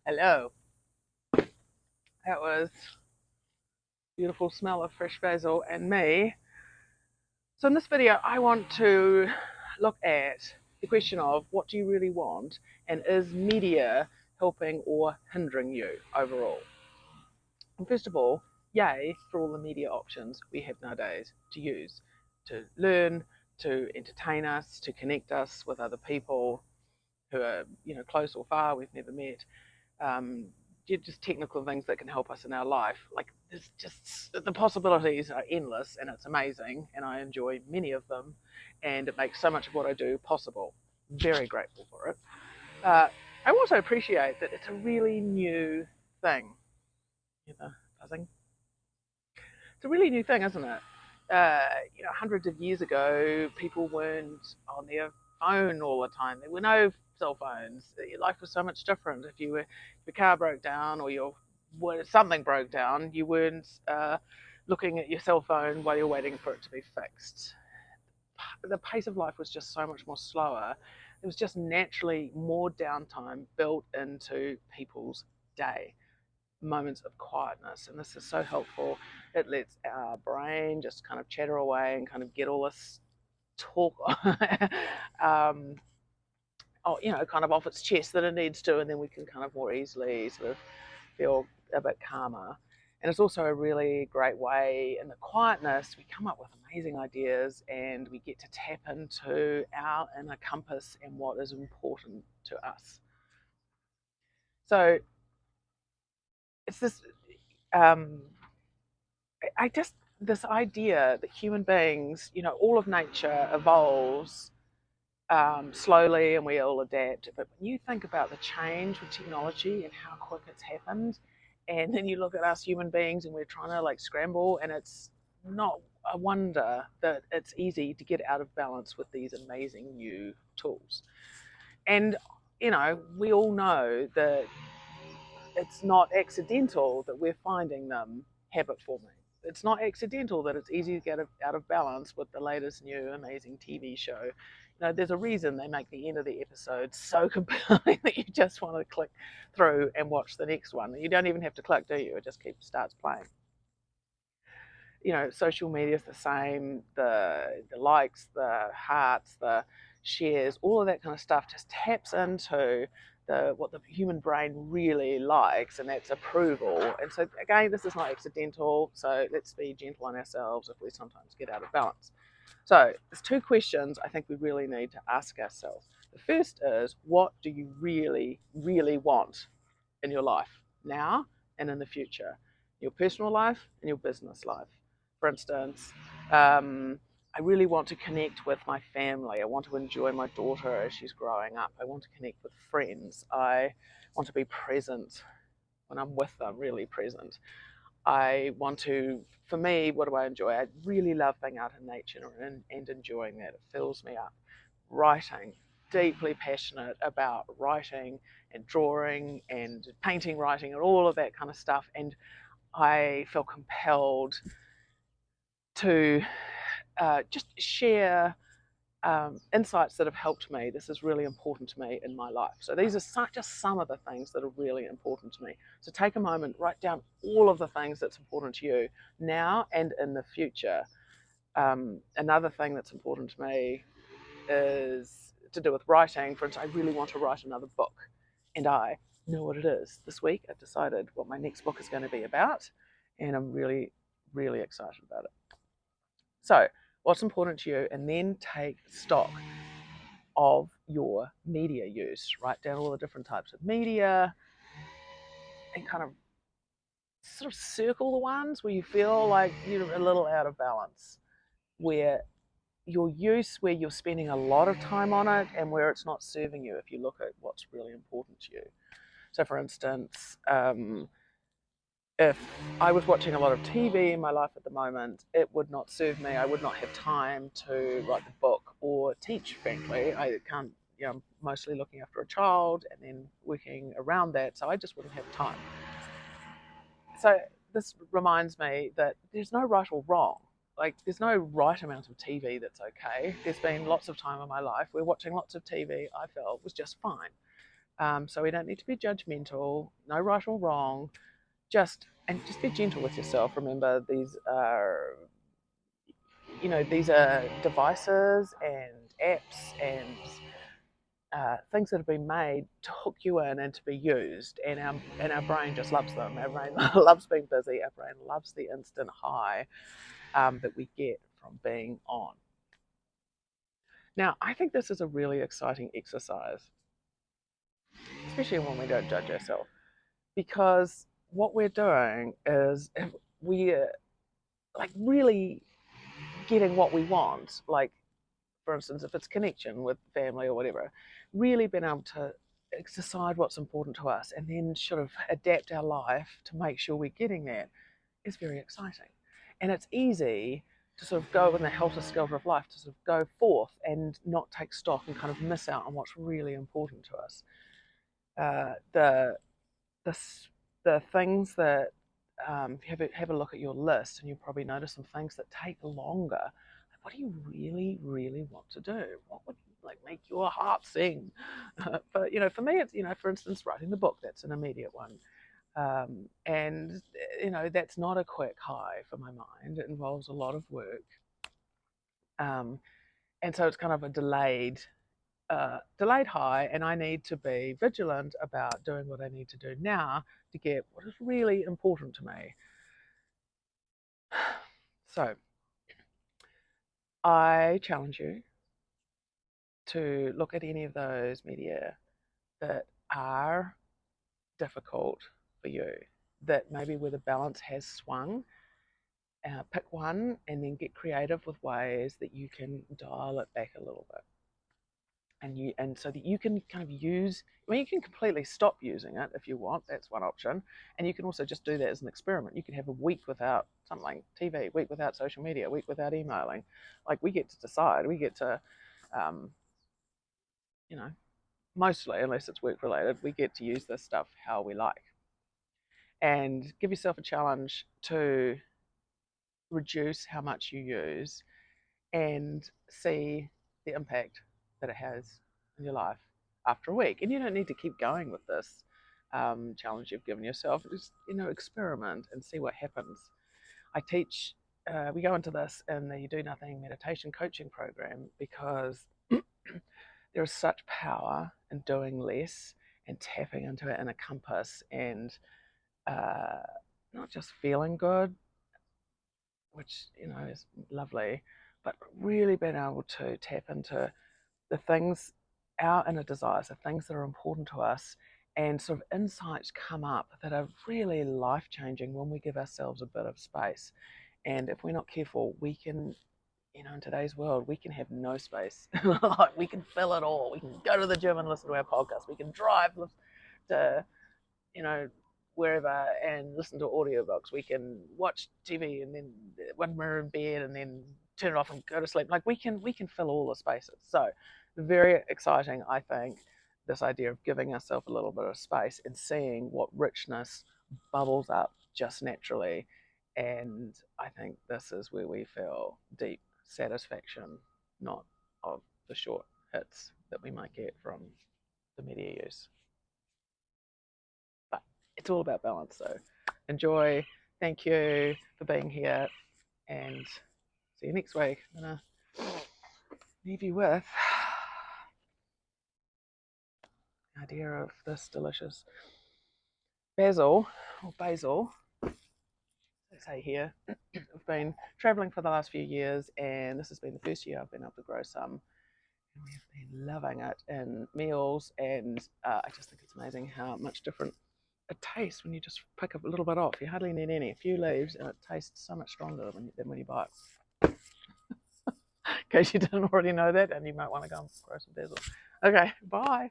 Hello. That was beautiful smell of fresh basil and me. So in this video, I want to look at the question of what do you really want, and is media helping or hindering you overall? And first of all, yay for all the media options we have nowadays to use to learn, to entertain us, to connect us with other people who are, close or far, we've never met. um, just technical things that can help us in our life. Like, there's just the possibilities are endless, and it's amazing, and I enjoy many of them, and it makes so much of what I do possible. Very grateful for it. I also appreciate that it's a really new thing. Buzzing. It's a really new thing, isn't it? Hundreds of years ago, people weren't on their phone all the time. There were no cell phones. Your life was so much different. If your car broke down or something broke down, you weren't looking at your cell phone while you're waiting for it to be fixed. The pace of life was just so much more slower. There was just naturally more downtime built into people's day, moments of quietness, and this is so helpful. It lets our brain just kind of chatter away and kind of get all this talk um, kind of off its chest that it needs to, and then we can kind of more easily sort of feel a bit calmer. And it's also a really great way, in the quietness, we come up with amazing ideas, and we get to tap into our inner compass and what is important to us. So it's this um, I just, this idea that human beings, all of nature evolves slowly, and we all adapt. But when you think about the change with technology and how quick it's happened, and then you look at us human beings and we're trying to like scramble, and it's not a wonder that it's easy to get out of balance with these amazing new tools. And, we all know that it's not accidental that we're finding them habit forming. It's not accidental that it's easy to get out of balance with the latest new amazing TV show. There's a reason they make the end of the episode so compelling that you just want to click through and watch the next one. You don't even have to click, do you? It just starts playing. Social media is the same. The likes, the hearts, the shares, all of that kind of stuff just taps into what the human brain really likes, and that's approval. And so again, this is not accidental. So let's be gentle on ourselves if we sometimes get out of balance. So there's two questions I think we really need to ask ourselves. The first is, what do you really, really want in your life now and in the future? Your personal life and your business life. For instance, I really want to connect with my family. I want to enjoy my daughter as she's growing up. I want to connect with friends. I want to be present when I'm with them, really present. I want to, for me, what do I enjoy? I really love being out in nature and enjoying that. It fills me up. Writing, deeply passionate about writing and drawing and painting, writing, and all of that kind of stuff. And I feel compelled to just share insights that have helped me. This is really important to me in my life. So these are just some of the things that are really important to me. So take a moment, write down all of the things that's important to you now and in the future. Another thing that's important to me is to do with writing. For instance, I really want to write another book, and I know what it is. This week I've decided what my next book is going to be about, and I'm really, really excited about it. So what's important to you, and then take stock of your media use. Write down all the different types of media and kind of sort of circle the ones where you feel like you're a little out of balance, where your use, where you're spending a lot of time on it, and where it's not serving you if you look at what's really important to you. So for instance, if I was watching a lot of TV in my life at the moment, it would not serve me. I would not have time to write the book or teach, frankly. I can't, I'm mostly looking after a child and then working around that, so I just wouldn't have time. So this reminds me that there's no right or wrong. Like, there's no right amount of TV that's okay. There's been lots of time in my life where watching lots of TV I felt was just fine. So we don't need to be judgmental, no right or wrong, just be gentle with yourself. Remember, these are devices and apps and things that have been made to hook you in and to be used, and our brain just loves them. Our brain loves being busy. Our brain loves the instant high that we get from being on. Now, I think this is a really exciting exercise, especially when we don't judge ourselves, because what we're doing is we're like really getting what we want. Like, for instance, if it's connection with family or whatever, really being able to decide what's important to us and then sort of adapt our life to make sure we're getting that is very exciting. And it's easy to sort of go in the helter-skelter of life, to sort of go forth and not take stock and kind of miss out on what's really important to us. The the the things that have a look at your list, and you'll probably notice some things that take longer. What do you really, really want to do? What would like make your heart sing? But for me, it's for instance, writing the book. That's an immediate one, and that's not a quick high for my mind. It involves a lot of work, and so it's kind of a delayed high, and I need to be vigilant about doing what I need to do now to get what is really important to me. So I challenge you to look at any of those media that are difficult for you, that maybe where the balance has swung. Pick one and then get creative with ways that you can dial it back a little bit. And so that you can kind of you can completely stop using it if you want. That's one option. And you can also just do that as an experiment. You can have a week without something, TV, week without social media, week without emailing. Like, we get to decide. We get to, um, mostly, unless it's work related, we get to use this stuff how we like. And give yourself a challenge to reduce how much you use and see the impact that it has in your life after a week. And you don't need to keep going with this challenge you've given yourself. Just experiment and see what happens. I teach. We go into this in the You Do Nothing meditation coaching program because there is such power in doing less and tapping into it in a compass, and not just feeling good, which is lovely, but really being able to tap into the things, our inner desires, the things that are important to us, and sort of insights come up that are really life changing when we give ourselves a bit of space. And if we're not careful, we can, in today's world, we can have no space. Like, we can fill it all. We can go to the gym and listen to our podcast. We can drive to wherever and listen to audiobooks. We can watch TV and then when we're in bed and then turn it off and go to sleep. Like, we can fill all the spaces. So very exciting, I think, this idea of giving ourselves a little bit of space and seeing what richness bubbles up just naturally. And I think this is where we feel deep satisfaction, not of the short hits that we might get from the media use. But it's all about balance. So enjoy. Thank you for being here, and see you next week. I'm going to leave you with the idea of this delicious basil, they say here. I've been traveling for the last few years, and this has been the first year I've been able to grow some. And we've been loving it in meals, and I just think it's amazing how much different it tastes when you just pick a little bit off. You hardly need any, a few leaves, and it tastes so much stronger than when you buy it. In case you didn't already know that, and you might want to go and grow some basil. Okay, bye.